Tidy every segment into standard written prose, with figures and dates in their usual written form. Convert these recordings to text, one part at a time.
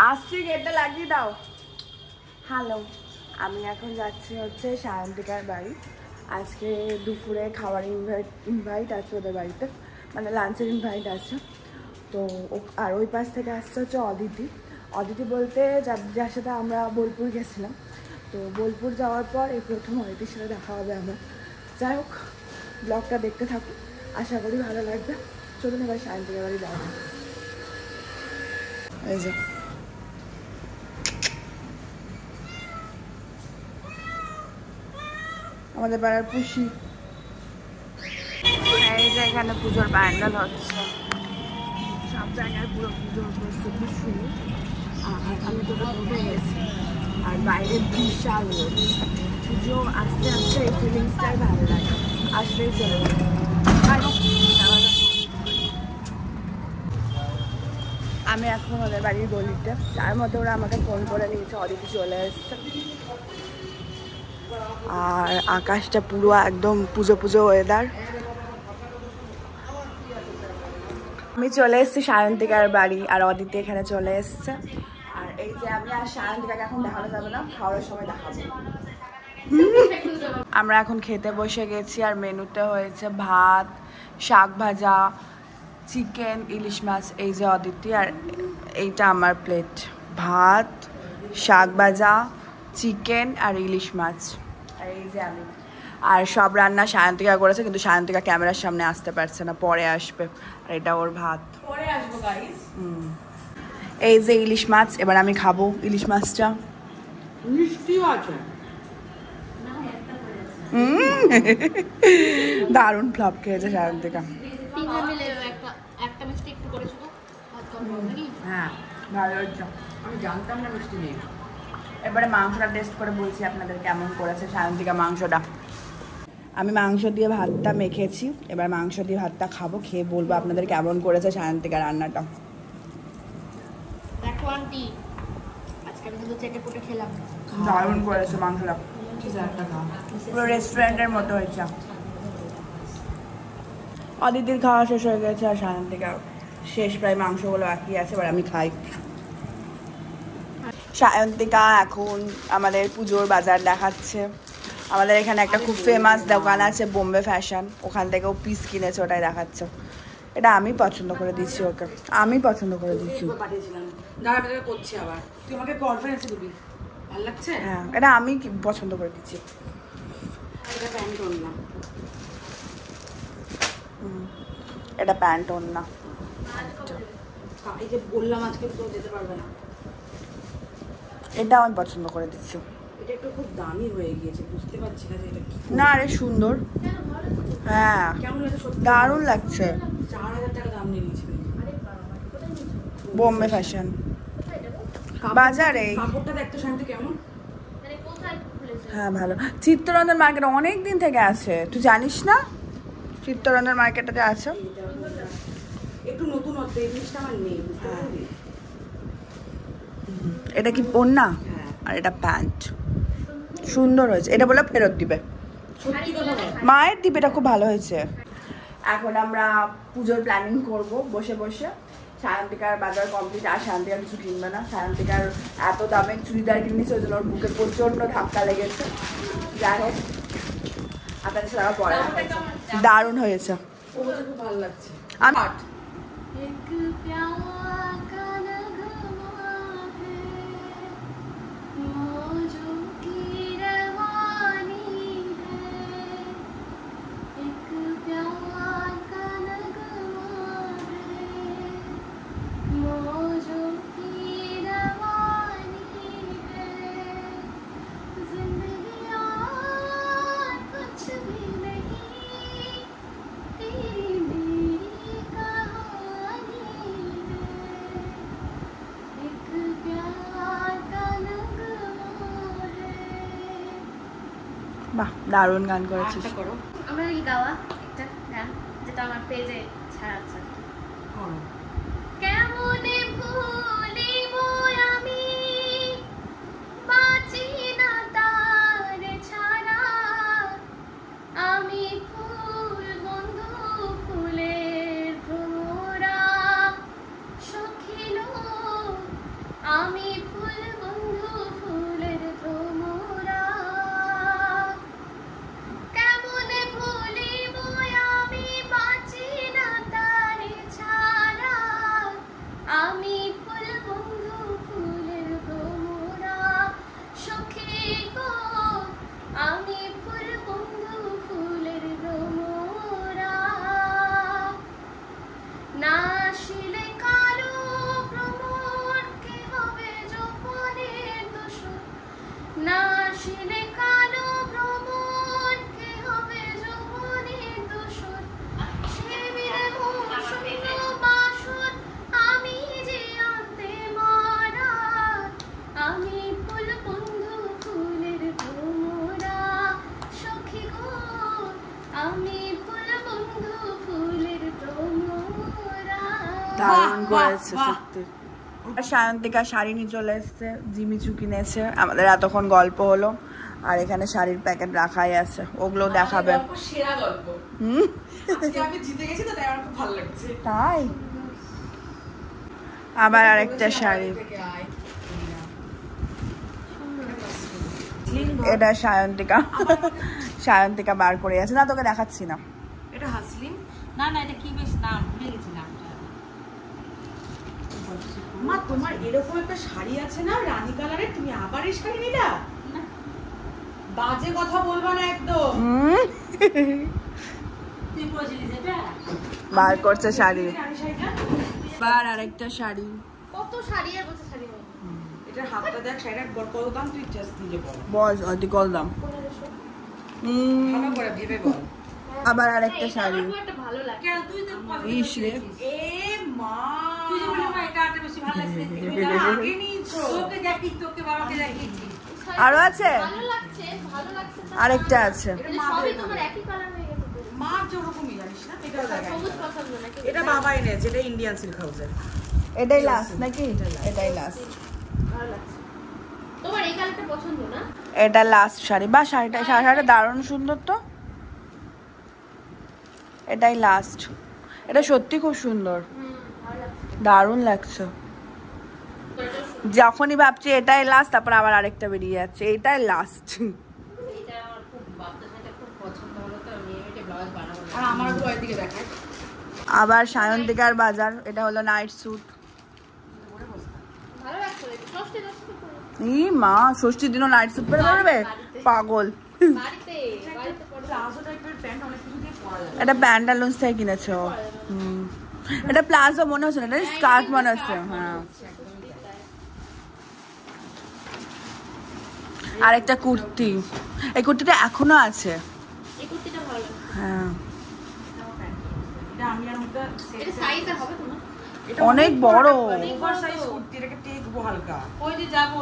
আসছি, গেটটা লাগিয়ে দাও। হ্যালো, আমি এখন যাচ্ছি হচ্ছে সায়ন্তিকার বাড়ি। আজকে দুপুরে খাবার ইনভাইট আছে ওদের বাড়িতে, মানে লাঞ্চের ইনভাইট আছে। তো আর ওই পাশ থেকে আসছে হচ্ছে অদিতি বলতে যার সাথে আমরা বোলপুর গেছিলাম। তো বোলপুর যাওয়ার পর এই প্রথম অদিতির সাথে দেখা হবে আমার। যাই হোক, ব্লগটা দেখতে থাকুন, আশা করি ভালো লাগবে। চলুন এবার সায়ন্তিকার বাড়ি যাওয়া। এই যে আমাদের পাড়ার পুষি। এই যে এখানে পুজোর প্যান্ডেল হচ্ছে, সব জায়গায় পুরো পুজোর প্রস্তুতি শুরু। আর আমি তো উঠে গেছি, আর বাইরে বিশাল রোদ। পুজো আস্তে আস্তে এই ফিলিংসটাই ভালো লাগে, আসলেই চলে যাবে। আমি এখন ওদের বাড়ির গলিতে, তার মধ্যে ওরা আমাকে ফোন করে নিয়েছে অদিতি চলে এসছে। আর আকাশটা পুরো একদম পুজো পুজো ওয়েদার। আমি চলে এসেছি সায়ন্তিকার বাড়ি, আর অদিতি এখানে চলে এসছে। আর এই যে আমি আর সায়ন্তিকাকে এখন দেখানো যাবে না, খাওয়ার সময় দেখাবো। আমরা এখন খেতে বসে গেছি, আর মেনুতে হয়েছে ভাত, শাক ভাজা, চিকেন, ইলিশ মাছ। এই যে অদিতি, আর এইটা আমার প্লেট। ভাত, শাক ভাজা, চিকেন আর ইলিশ মাছ। আর এই যে আমি। আর সব রান্না সায়ন্তিকা করেছে, কিন্তু সায়ন্তিকা ক্যামেরার সামনে আসতে পারছে না, পরে আসবে। আর এটা ওর ভাত, পরে আসবো গাইস। এই যে ইলিশ মাছ, এবার আমি খাবো ইলিশ মাছটা। মিষ্টিও আছে। দারুণ ফ্লপ খেয়েছে সায়ন্তিকা। হ্যাঁ, ভালো হচ্ছে। আমি জানতাম না মিষ্টি নেই। এবারে মাংসটা টেস্ট করে বলছি আপনাদের কেমন করেছে সায়ন্তিকা মাংসটা। আমি মাংস দিয়ে ভাতটা মেখেছি, এবার মাংস দিয়ে ভাতটা খাবো, খেয়ে বলবো আপনাদের কেমন করেছে সায়ন্তিকা রান্নাটা। দেখো আন্টি, আজকে আমি কিন্তু চেটে পুটে খেলাম। দারুণ করেছে মাংসটা, পুরো রেস্টুরেন্টের মতো হয়েছে। অদিতির খাওয়া শেষ হয়ে গেছে, আর সায়ন্তিকা শেষ প্রায়, মাংসগুলো বাকি আছে, এবার আমি খাই। সায়ন্তিকা এখন আমাদের পুজোর বাজার দেখাচ্ছে। আমাদের এখানে একটা খুব ফেমাস দোকান আছে, বোম্বে ফ্যাশন, ওখান থেকে ও পিস কিনেছে, ওটাই দেখাচ্ছে। এটা আমি পছন্দ করে দিচ্ছি ওকে, আমি পছন্দ করে দিচ্ছি। হ্যাঁ, এটা আমি পছন্দ করে দিচ্ছি। এটা প্যান্ট ওড়না। এই যে বললাম আজকে তো যেতে পারবে না, এটা আমি পছন্দ করে দিচ্ছি। এটা একটু খুব দামি হয়ে গিয়েছে, বুঝতে পারছি না যে এটা কি। না, আরে সুন্দর। হ্যাঁ, কেমন লাগছে? দারুণ লাগছে। 4000 টাকা দাম নিয়ে নিয়েছে বোম্বে ফ্যাশন বাজারে। কাপড়টা দেখতে শান্তি কেমন? হ্যাঁ, ভালো। চিত্তরঞ্জন মার্কেট অনেক দিন থেকে আছে, তুই জানিস না? চিত্তরঞ্জন মার্কেটটাতে আছে। একটু নতুন হচ্ছে, এই জিনিসটা আমার নেই। এটা কি ওড়না? আর এটা প্যান্ট, সুন্দর হয়েছে। এটা বলে ফেরত দিবে, মায়ের দিবে, এটা খুব ভালো হয়েছে। এখন আমরা পুজোর প্ল্যানিং করব বসে বসে। সায়ন্তিকার বাজার কমপ্লিট, আর সায়ন্তিকা কিছু কিনবে না। সায়ন্তিকার এত দামের চুড়িদার কিনেছে, ওই জন্য ওর বুকে প্রচন্ড ধাক্কা লেগেছে। যাই হোক, আপনাদের সারা পরে দারুণ হয়েছে, খুব ভালো লাগছে। বাহ, দারুণ গান করেছিস। আমরা কি গাওয়া একটা গান যেটা আমার পেজে ছাড়া আছে। কেমনে ভুলিব আমি, বাঁচি না তার ছাড়া, আমি ফুল বন্ধু ফুলের ভ্রমরা, সখিল আমি ফুল বন্ধু ফুলের ভ্রমরা, কেমনে ভুলিব আমি বাঁচি না তারে ছাড়া। আমি ফুল বন্ধু ফুলের ভ্রমরা, সখী গো আমি ফুল বন্ধু ফুলের ভ্রমরা। না শিলে কালো ভ্রমর কে হবে যৌবনের দোসর, না শিলে কালো ভ্রমর কে হবে যৌবনের দোসর। শিবিরে শূন্য বাসর আমি যে আনতে মারা। আমি ফুল বন্ধু ফুলের ভ্রমরা, সখী গো আমি ফুল বন্ধু ফুলের ভ্রমরা। দারুণ করেছে সত্যি। সায়ন্তিকা শাড়ি নিয়ে চলে এসছে, জিমিচু কিনেছে, আমাদের এতক্ষণ গল্প হলো। আর এখানে শাড়ির প্যাকেট রাখাই আছে, ওগুলো দেখাবে। সেরা গল্প। আজকে আমি জিতে গেছি তো তাই আমার খুব ভালো লাগছে। তাই আবার আরেকটা শাড়ি, এটা সায়ন্তিকা, সায়ন্তিকা বার করে আছে। না তোকে দেখাচ্ছি না, এটা হাসলিন। না না এটা কি বেশ নাম ভুলে গেছি নামটা। মা তোমার এরকম একটা শাড়ি আছে না রানী কালারের, তুমি আবার এই শাড়ি নিলা? বাজে কথা বলবা না একদম। তুই পরেছিস এটা? বার করছে শাড়ি। রানী শাড়িটা বার আরেকটা শাড়ি। কত শাড়ি আর কত শাড়ি হয়। এটার হাতটা দেখ, শাড়িটার কত দাম তুই জাস্ট নিজে বল। বল অতি কল দাম। ভালো করে ভেবে বল। আবার আরেকটা শাড়ি। আমার খুব একটা ভালো লাগে। কেন তুই তো ইস রে। এ মা তুই যে বলি মা এটা আটা বেশি ভালো লাগছে দেখতে। এটা আগে নিয়েছো। তোকে দেখি তোকে বাবাকে দেখিয়েছি। আরো আছে? ভালো লাগছে, ভালো লাগছে না। আরেকটা আছে। এটা সবই তোমার একই কালার হয়ে গেছে তো। মা যেরকমই জানিস না এটা লাগাই। সবুজ পছন্দ নাকি? এটা বাবা এনেছে, এটা ইন্ডিয়ান সিল্ক হাউসের। এটাই লাস্ট নাকি? এটাই লাস্ট। ভালো লাগছে। তোমার এই কালারটা পছন্দ না? এটা লাস্ট শাড়ি। বা শাড়িটা দারুণ সুন্দর তো। এটাই লাস্ট। এটা সত্যি খুব সুন্দর, ভালো লাগছে। দারুণ লাগছে। যখনই ভাবছি এটাই লাস্ট, তারপর আবার আরেকটা বেরিয়ে যাচ্ছে, এটাই লাস্ট। এটা আমার খুব বাচ্চার সাথে খুব পছন্দ হলো তো আমি এটা ব্লাউজ বানাবো। আর আমার গুলো এদিকে দেখায়। আবার সায়ন্তিকার বাজার, এটা হলো নাইট স্যুট। ভালো লাগছে। ষষ্ঠী দশমী করে। ই মা, ষষ্ঠীর দিনও নাইট স্যুট পরে বেরোবে? পাগল। বাড়িতে পরে প্লাজো টাইপের প্যান্ট অনেক কিছু দিয়ে পরা যায়। এটা প্যান্টালুন্স থেকে কিনেছে ও। এটা প্লাজো মনে হচ্ছে না, এটা স্কার্ট মনে হচ্ছে। হ্যাঁ। আরেকটা কুর্তি, এই কুর্তিটা এখনো আছে। এই কুর্তিটা ভালো লাগছে। হ্যাঁ, এটা আমি আর মধ্যে এটা সাইজ আর হবে তোমার? এটা অনেক বড়। ওভার সাইজ কুর্তি, এটাকে টেকবো হালকা। ওই যে যাবো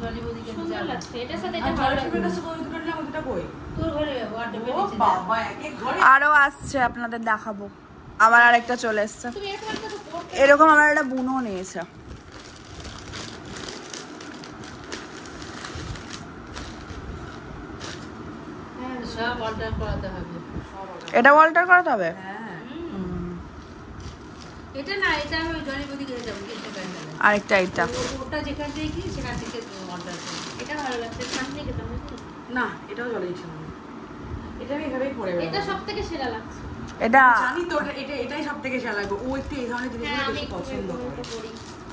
জলি বদিকে সুন্দর যাবো। লাগছে। এটার সাথে আর এটা ভালো জয়শ্রীর লাগছে। কাছে ওই দুটো নিলাম, ওই দুটো কই? তোর ঘরে যাবো আর ও বাবা, এক এক ঘরে। আরো আসছে, আপনাদের দেখাবো। আমার আরেকটা চলে এসছে তুমি এরকম একটা তো পরতে এরকম। আমার একটা বুনও নিয়েছে। সব অর্ডার করাতে হবে। এটা অল্টার করাতে হবে? হ্যাঁ এটা না, এটা আমি ওই জলি বদিকে যাবো কিছু প্যান্ডেলে। আরেকটা এটা। ওটা যেখান থেকে কি সেখান থেকে অর্ডার করবো। এটা ভালো লাগছে। সামনে গেতে হবে। না, এটাও জলে ইচ্ছে না। এটা আমি এভাবেই পরে বেড়াবো। এটা সবথেকে সেরা লাগছে। এটা জানি তো এটাই সবথেকে সেরা লাগবে। ও একটু এই ধরনের জিনিসগুলো হ্যাঁ, আমি বেশি পছন্দ করে। এটা পরি।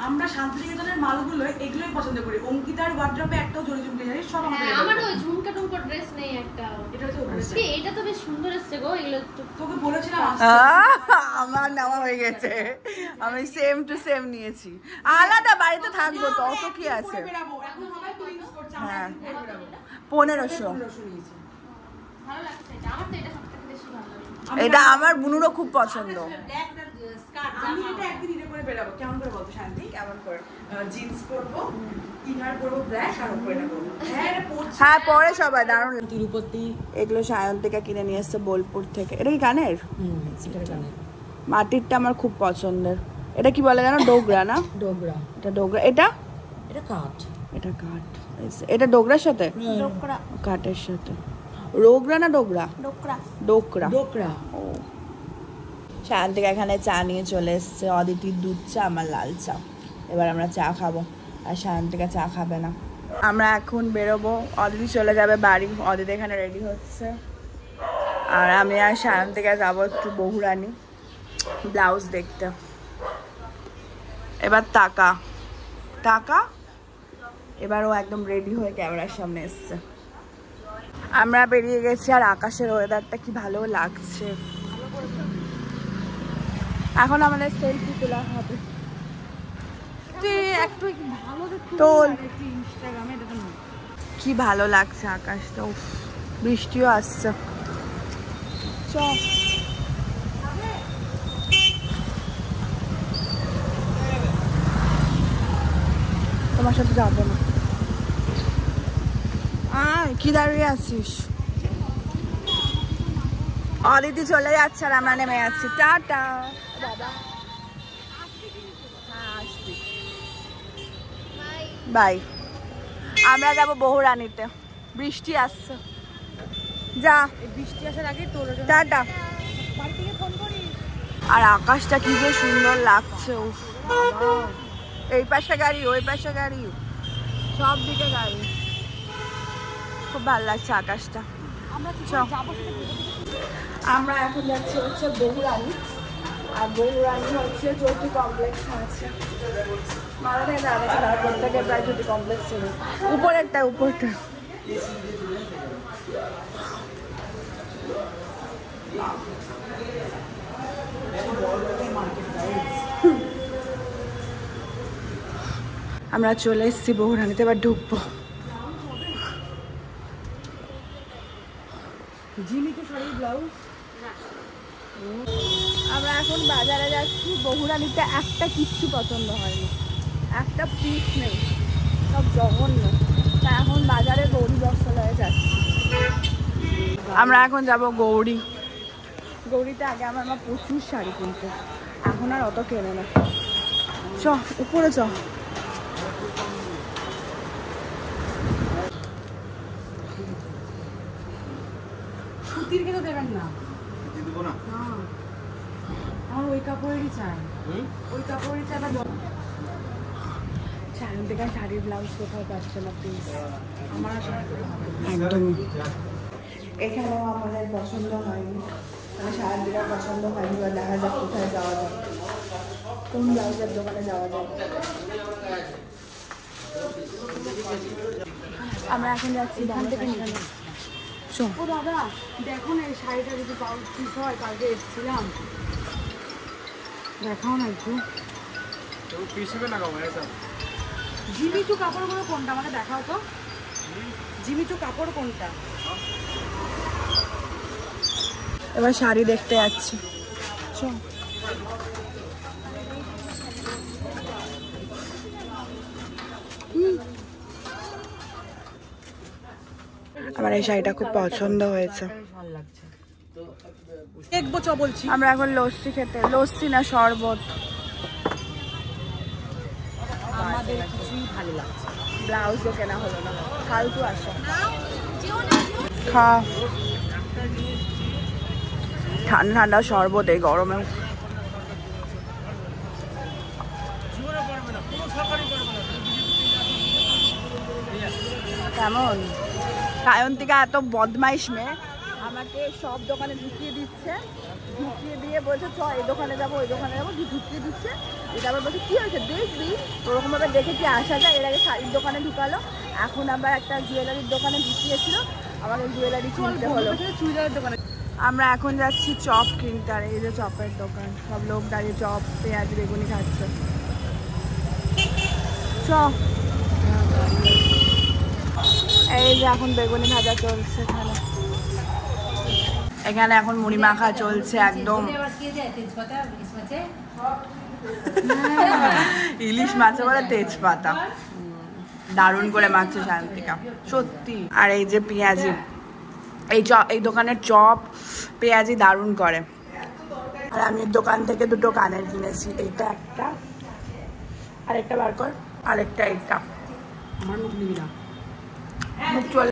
আমরা শান্তিনিকেতনের মালগুলো এগুলোই পছন্দ করি। অঙ্কিতার ওয়ার্ড্রপে একটাও জড়ি জুমকে জানিস, সব আমাদের হ্যাঁ, এরকম। আমার ওই ঝুমকা টুমকা ড্রেস নেই একটা। এটা হচ্ছে ওপরের এই, side। এটা তো বেশ সুন্দর এসছে গো। এগুলো একটু তোকে বলেছিলাম আমার নেওয়া হয়ে গেছে, আমি সেম টু সেম নিয়েছি। আলাদা বাড়িতে থাকবো তো, অত কি আছে। হ্যাঁ, 1500। ভালো লাগছে এটা। আমার তো এটা সবথেকে বেশি ভালো লাগে। এটা আমার বুনুরও খুব পছন্দ। আমি এটা একদিন ইয়ে করে বেরাবো। কেমন করে বলতো শান্তি? কেমন করে জিন্স পরবো, ইনার পরবো ব্ল্যাক, আর উপরে এটা পরবো। হ্যাঁ, এটা পরছি। হ্যাঁ, পরে সবাই দারুণ। তিরুপতি এগুলো সায়ন্তিকা কিনে নিয়ে এসছে বোলপুর থেকে। এটা কি কানের? মাটিরটা আমার খুব পছন্দের। এটা কি বলে জানো? ডোগরা না? ডোগরা। এটা ডোগরা। এটা এটা কাঠ। এটা কাঠ। এটা ডোগরার সাথে? ডোকরা। কাঠের সাথে। রোগরা না ডোগরা? ডোকরা। ডোকরা। ডোকরা। ও, সায়ন্তিকা এখানে চা নিয়ে চলে এসছে। অদিতির দুধ চা, আমার লাল চা। এবার আমরা চা খাবো। আর শান্তিকা চা খাবে না। আমরা এখন বেরোবো, অদিতি চলে যাবে বাড়ি, অদিতি এখানে রেডি হচ্ছে। আর আমি আর শান্তিকা যাবো একটু বহুরানি ব্লাউজ দেখতে। এবার টাকা টাকা এবার ও একদম রেডি হয়ে ক্যামেরার সামনে এসছে। আমরা বেরিয়ে গেছি আর আকাশের ওয়েদারটা কি ভালো লাগছে। এখন আমাদের সেলফি তোলা হবে। কি ভালো লাগছে আকাশটা, বৃষ্টিও আসছে। তোমার সাথে যাবো না। কি দাঁড়িয়ে আছিস? অদিতি চলে যাচ্ছে আর আমরা নেমে যাচ্ছি। টাটা বাবা, বাই। আমরা যাবো বহুরানিতে, বৃষ্টি আসছে। যা, বৃষ্টি আসার আগে তোর টাটা। বাড়ি থেকে ফোন করি। আর আকাশটা কি যে সুন্দর লাগছে। এই পাশে গাড়ি, ওই পাশে গাড়ি, সব দিকে গাড়ি, খুব ভালো লাগছে আকাশটা। আমরা এখন যাচ্ছি হচ্ছে বহুরানি, আর বহুরানি হচ্ছে জ্যোতি কমপ্লেক্স আছে। মারা থেকে যাচ্ছে তার প্রত্যেকে প্রায় জ্যোতি কমপ্লেক্স ছিল। উপরেরটা উপরটা আমরা চলে এসেছি বহুরানিতে, এবার ঢুকবো। আমরা এখন বাজারে যাচ্ছি বহুরানিতে। একটা কিচ্ছু পছন্দ হয়নি, একটা পিস নেই, সব জঘন্য। তা এখন বাজারে গৌরী বস্ত্রালয়ে যাচ্ছি। আমরা এখন যাব গৌরী। গৌরীতে আগে আমার মা প্রচুর শাড়ি কিনতো, এখন আর অত কেনে না। চ উপরে চ। সুতির কেন দেবেন না? আমার ওই কাপড়েরই চাই, ওই কাপড়েরই চাই। শান্তিকা শাড়ির ব্লাউজ কোথাও পাচ্ছে না প্লিজ। আমার একদমই এখানেও আমাদের পছন্দ হয়নি, মানে শান্তিকার পছন্দ হয়নি। বা দেখা যাক কোথায় যাওয়া যায়, কোন ব্লাউজের দোকানে যাওয়া যায়। আমরা এখন যাচ্ছি এখান থেকে নিয়ে। ও দাদা দেখো না, এই শাড়িটা যদি ব্লাউজ পিস হয়, কালকে এসেছিলাম, দেখাও না একটু। জিমিচু কাপড়গুলো কোনটা আমাকে দেখাও তো। জিমিচু কাপড় কোনটা? এবার শাড়ি দেখতে যাচ্ছি। আমার এই শাড়িটা খুব পছন্দ হয়েছে। দেখবো চ বলছি। আমরা এখন লস্যি খেতে, লস্যি না শরবত, আমাদের কিছুই ভালো লাগছে। ব্লাউজও কেনা হলো না, ফালতু আসা। খা ঠান্ডা ঠান্ডা শরবত এই গরমে। কেমন? সায়ন্তিকা এত বদমাইশ মেয়ে, আমাকে সব দোকানে ঢুকিয়ে দিচ্ছে, ঢুকিয়ে দিয়ে বলছে চ এই দোকানে যাবো ওই দোকানে যাবো, ঢুকিয়ে দিচ্ছে। এটা আবার বলছে কী হয়েছে দেখবি, ওরকমভাবে দেখে কি আসা যায়। এর আগে শাড়ির দোকানে ঢুকালো, এখন আবার একটা জুয়েলারির দোকানে ঢুকিয়েছিল, আমাকে জুয়েলারি কিনতে হলো। চুড়িদারের দোকানে আমরা এখন যাচ্ছি চপ কিনতে। আর এই যে চপের দোকান, সব লোক দাঁড়িয়ে চপ পেঁয়াজ বেগুনি খাচ্ছে। চপ এই যে এখন বেগুনি ভাজা চলছে এখানে। এখানে এখন মুড়ি মাখা চলছে একদম। ইলিশ মাছে বলে তেজপাতা, দারুণ করে মাখছে শান্তিকা সত্যি। আর এই যে পেঁয়াজি, এই দোকানের চপ পেঁয়াজি দারুণ করে। আর আমি দোকান থেকে দুটো কানের কিনেছি, এইটা একটা, আরেকটা বার কর, আরেকটা এইটা। আমার মুখ নিবি না। মুখ চলে